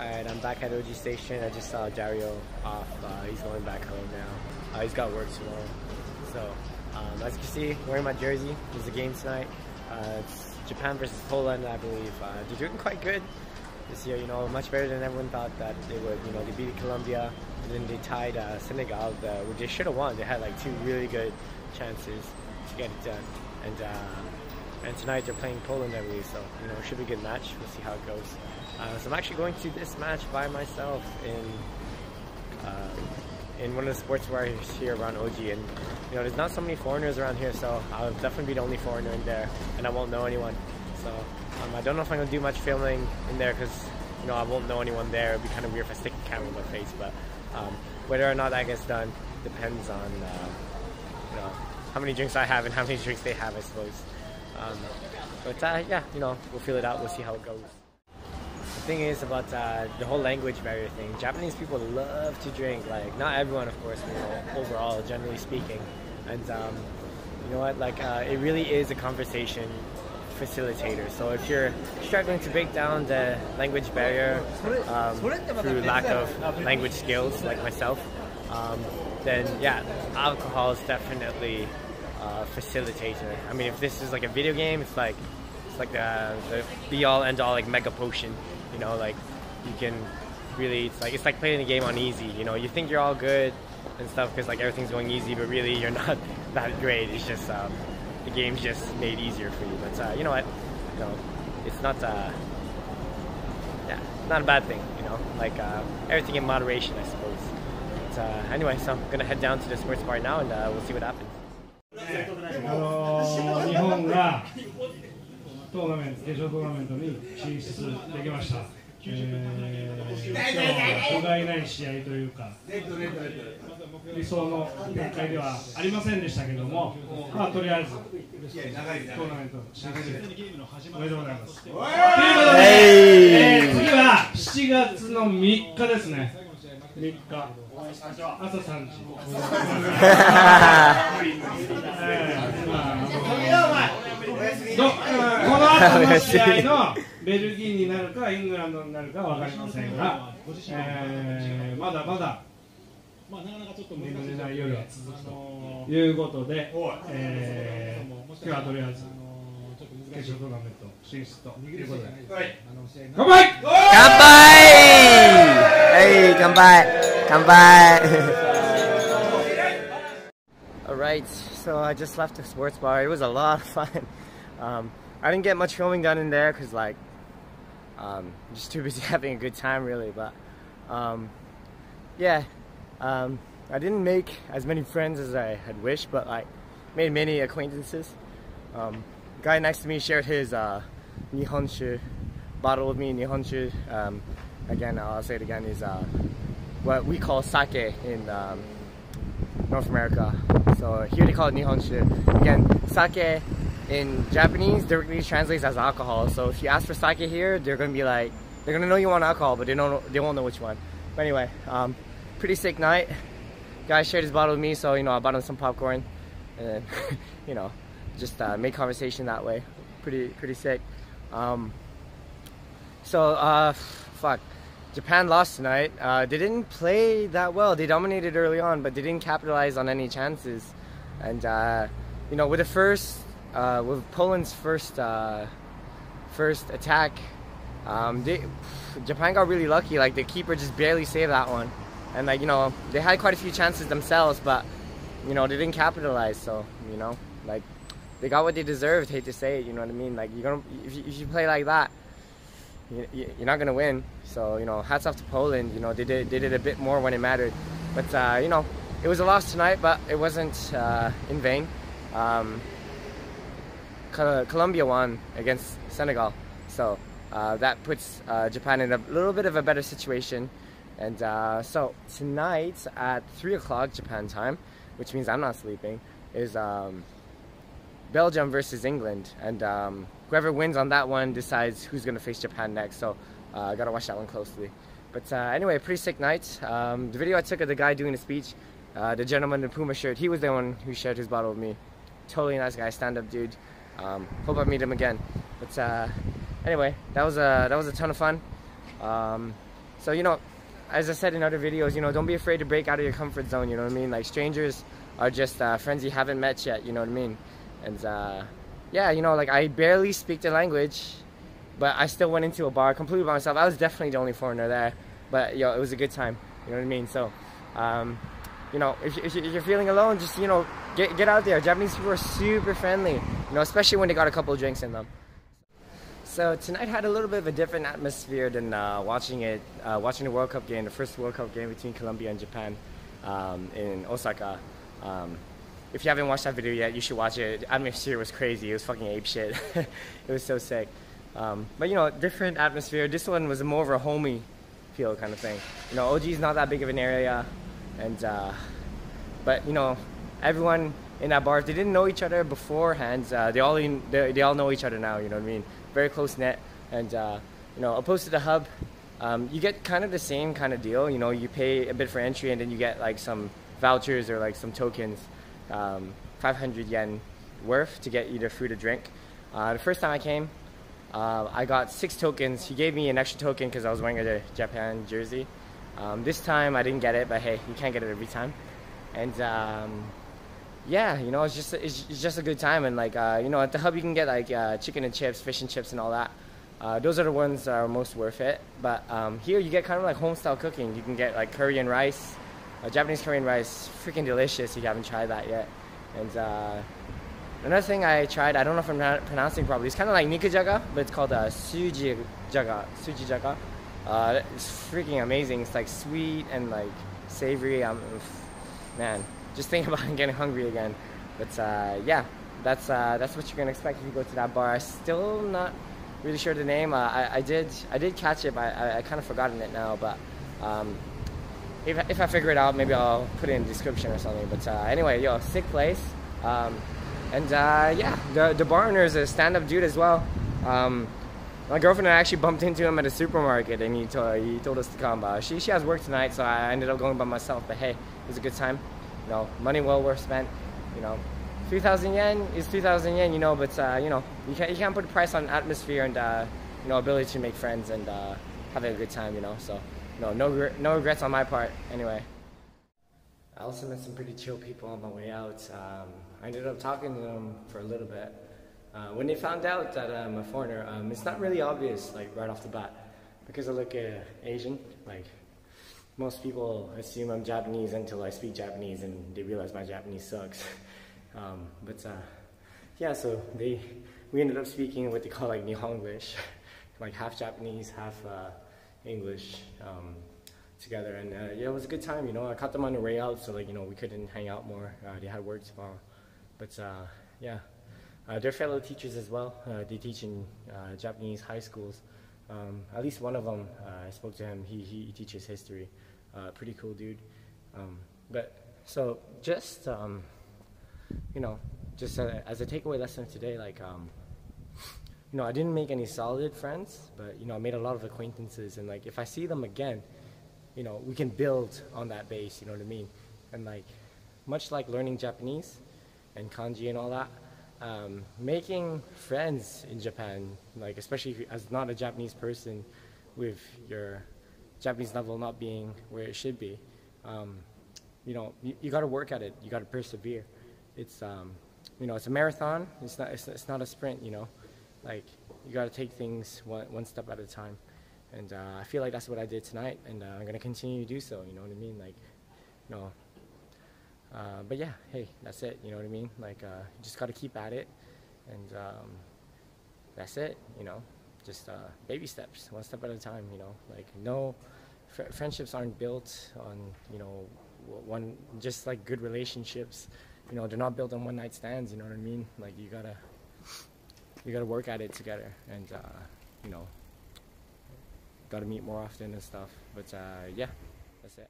Alright, I'm back at OG Station. I just saw Dario off. He's going back home now. He's got work tomorrow. So, as you can see, wearing my jersey. There's a game tonight. It's Japan versus Poland, I believe. They're doing quite good this year, you know, much better than everyone thought that they would. You know, they beat Colombia, and then they tied Senegal, which they should have won. They had like 2 really good chances to get it done. And tonight they're playing Poland, I believe, so, you know, it should be a good match. We'll see how it goes. So I'm actually going to this match by myself in one of the sports bars here around OG, and you know, there's not so many foreigners around here, so I'll definitely be the only foreigner in there, and I won't know anyone. So I don't know if I'm going to do much filming in there because, you know, I won't know anyone there. It'd be kind of weird if I stick the camera in my face, but whether or not that gets done depends on you know, how many drinks I have and how many drinks they have, I suppose. But yeah, you know, we'll feel it out. We'll see how it goes. The thing is about the whole language barrier thing. Japanese people love to drink. Like, not everyone, of course, you know, overall, generally speaking. And you know what? Like, it really is a conversation facilitator. So if you're struggling to break down the language barrier through lack of language skills, like myself, then yeah, alcohol is definitely a facilitator. I mean, if this is like a video game, it's like the be-all end-all like mega potion. You know, like you can really, it's like playing a game on easy. You know, you think you're all good and stuff because like everything's going easy, but really you're not that great. It's just the game's just made easier for you. But you know what? You know, it's not yeah, not a bad thing. You know, like everything in moderation, I suppose. But anyway, so I'm gonna head down to the sports bar now, and we'll see what happens. 日本がトーナメント、決勝トーナメントに進出できました。今日は不甲斐ない試合というか、理想の展開ではありませんでしたけども、まあとりあえずトーナメント進出おめでとうございます。ということで、次は7月の3日ですね。3日朝3時。この後の試合のベルギーになるかイングランドになるかは分かりませんが、まだまだ眠れない夜は続くということで、今日はとりあえず決勝トーナメント進出ということで、乾杯！乾杯！Hey, 乾杯！乾杯！ Alright, so I just left the sports bar. It was a lot of fun. I didn't get much filming done in there because, like, I'm just too busy having a good time, really. But yeah, I didn't make as many friends as I had wished, but like made many acquaintances. Guy next to me shared his Nihonshu bottle with me. Nihonshu, again, I'll say it again, is what we call sake in North America. So here they call it Nihonshu. Again, sake in Japanese directly translates as alcohol. So if you ask for sake here, they're gonna be like, they're gonna know you want alcohol, but they won't know which one. But anyway, pretty sick night. Guy shared his bottle with me, so you know I bought him some popcorn, and then you know, just made conversation that way. Pretty sick. Fuck. Japan lost tonight. They didn't play that well. They dominated early on, but they didn't capitalize on any chances. And you know, with with Poland's first attack, Japan got really lucky. Like the keeper just barely saved that one, and like, you know, they had quite a few chances themselves, but you know, they didn't capitalize. So you know, like they got what they deserved. Hate to say it, you know what I mean? Like if you play like that, you're not gonna win. So you know, hats off to Poland. You know, they did a bit more when it mattered. But you know, it was a loss tonight, but it wasn't in vain. Colombia won against Senegal, so that puts Japan in a little bit of a better situation. And so tonight at 3 o'clock Japan time, which means I'm not sleeping, is Belgium versus England, and whoever wins on that one decides who's going to face Japan next. So I gotta watch that one closely. But anyway, pretty sick night. The video I took of the guy doing the speech, the gentleman in the Puma shirt, he was the one who shared his bottle with me. Totally nice guy, stand-up dude. Hope I meet him again. But anyway, that was a ton of fun. So, you know, as I said in other videos, you know, don't be afraid to break out of your comfort zone, you know what I mean? Like, strangers are just friends you haven't met yet, you know what I mean? And yeah, you know, like, I barely speak the language, but I still went into a bar completely by myself. I was definitely the only foreigner there, but yo, it was a good time, you know what I mean? So, you know, if you're feeling alone, just, you know, get out there. Japanese people are super friendly, you know, especially when they got a couple of drinks in them. So tonight had a little bit of a different atmosphere than watching the World Cup game, the first World Cup game between Colombia and Japan in Osaka. If you haven't watched that video yet, you should watch it. The atmosphere was crazy. It was fucking ape shit. It was so sick. But you know, different atmosphere. This one was more of a homey feel kind of thing. You know, OG is not that big of an area, and but you know, everyone in that bar, if they didn't know each other beforehand, they all know each other now. You know what I mean? Very close knit, and you know, opposed to the hub, you get kind of the same kind of deal. You know, you pay a bit for entry, and then you get like some vouchers or like some tokens, 500 yen worth to get either food or drink. The first time I came, I got 6 tokens. He gave me an extra token because I was wearing a Japan jersey. This time I didn't get it, but hey, you can't get it every time. And yeah, you know, it's just a good time. And like you know, at the hub you can get like chicken and chips, fish and chips, and all that. Those are the ones that are most worth it. But here you get kind of like home style cooking. You can get like curry and rice, Japanese curry and rice, freaking delicious if you haven't tried that yet. And another thing I tried, I don't know if I'm pronouncing properly, it's kind of like nikujaga, but it's called suji jaga. It's freaking amazing. It's like sweet and like savory. Man, just thinking about it, getting hungry again. But yeah, that's what you're gonna expect if you go to that bar. I'm still not really sure the name. I did catch it, but I kind of forgotten it now. But if I figure it out, maybe I'll put it in the description or something. But anyway, yo, sick place. And yeah, the bar owner is a stand-up dude as well. My girlfriend and I actually bumped into him at a supermarket, and he told us to come. She has work tonight, so I ended up going by myself. But hey, it was a good time. You know, money well worth spent. You know, 3,000 yen is 3,000 yen. You know, but you know, you can't put a price on atmosphere and you know, ability to make friends and having a good time. You know, so no regrets on my part. Anyway. I also met some pretty chill people on my way out. I ended up talking to them for a little bit. When they found out that I'm a foreigner, it's not really obvious, like right off the bat, because I look Asian. Like most people assume I'm Japanese until I speak Japanese and they realize my Japanese sucks. But yeah, so we ended up speaking what they call like Nihonglish, like half Japanese, half English. Together, and yeah, it was a good time. You know, I caught them on the way out, so like, you know, we couldn't hang out more. They had work tomorrow, but yeah, they're fellow teachers as well. They teach in Japanese high schools. At least one of them, I spoke to him. He teaches history. Pretty cool dude. But so just you know, just as a takeaway lesson today, like you know, I didn't make any solid friends, but you know, I made a lot of acquaintances, and like if I see them again, you know, we can build on that base, you know what I mean? And like, much like learning Japanese and kanji and all that, making friends in Japan, like especially if you, as not a Japanese person, with your Japanese level not being where it should be, you know, you got to work at it. You got to persevere. It's you know, it's a marathon. It's not a sprint. You know, like you got to take things one step at a time. And I feel like that's what I did tonight, and I'm gonna continue to do so. You know what I mean? Like, you know. But yeah, hey, that's it. You know what I mean? Like, you just gotta keep at it, and that's it. You know, just baby steps, one step at a time. You know, like no, friendships aren't built on, you know, one, just like good relationships. You know, they're not built on one night stands. You know what I mean? Like you gotta work at it together, and you know. Got to meet more often and stuff, but yeah, that's it.